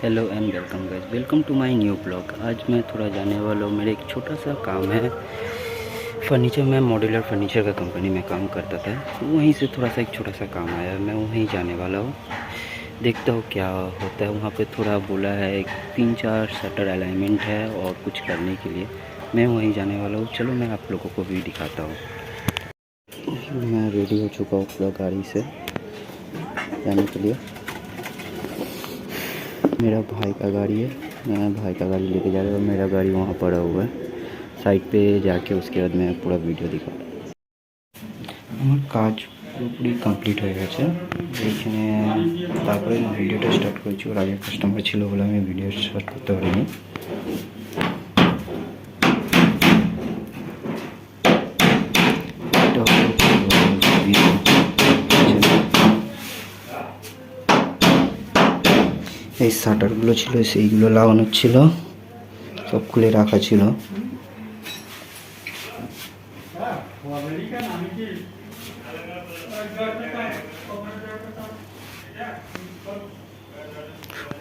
Hello and welcome guys, welcome to my new blog. आज मैं थोड़ा जाने वाला हूँ, मेरा एक छोटा सा काम है फर्नीचर में। मॉड्यूलर फर्नीचर का कंपनी में काम करता था, वहीं से थोड़ा सा एक छोटा सा काम आया, मैं वहीं जाने वाला हूँ। देखता हूँ क्या होता है वहाँ पे। थोड़ा बोला है, एक 3-4 शटर अलाइनमेंट है और कुछ करने के लिए मैं वहीं जाने वाला हूँ। चलो मैं आप लोगों को भी दिखाता हूँ। मैं रेडी हो चुका हूँ पूरा गाड़ी से जाने के लिए। मेरा भाई का गाड़ी है, मैं भाई का गाड़ी लेके जा रहा हूँ। मेरा गाड़ी वहाँ पड़ा हुआ है साइड पे जाके, उसके बाद मैं पूरा वीडियो दिखा। আমার কাজ পুরোপুরি কমপ্লিট হয়ে গেছে। এইখানে তারপরে আমি ভিডিওটা স্টার্ট করেছি, ওর আগে কাস্টমার ছিল বলে আমি ভিডিও স্টার্ট করতে পারিনি। এটা এই শাটারগুলো ছিল, সেইগুলো লাগানো ছিল, সব খুলে রাখা ছিল।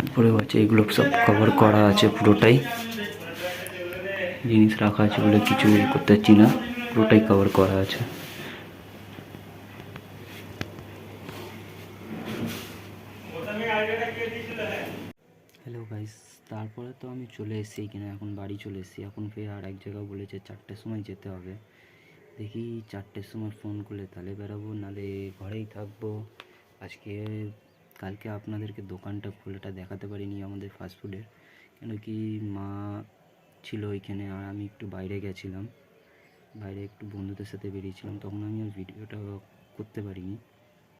উপরে আছে এগুলো সব কভার করা আছে, পুরোটাই জিনিস রাখা আছে বলে কিছু করতে পারছি না, পুরোটাই কভার করা আছে। হ্যালো গাইস, তারপরে তো আমি চলে এসেছি কিনা, এখন বাড়ি চলে এসেছি। এখন ফের আর এক জায়গায় বলেছে 4টের সময় যেতে হবে। দেখি 4টের সময় ফোন করলে তাহলে বেরাবো, নাহলে ঘরেই থাকবো আজকে। কালকে আপনাদেরকে দোকানটা খোলাটা দেখাতে পারিনি আমাদের ফাস্টফুডের, কেন কি মা ছিল ওইখানে আর আমি একটু বাইরে গেছিলাম, বাইরে একটু বন্ধুদের সাথে বেরিয়েছিলাম, তখন আমি আর ভিডিওটা করতে পারিনি।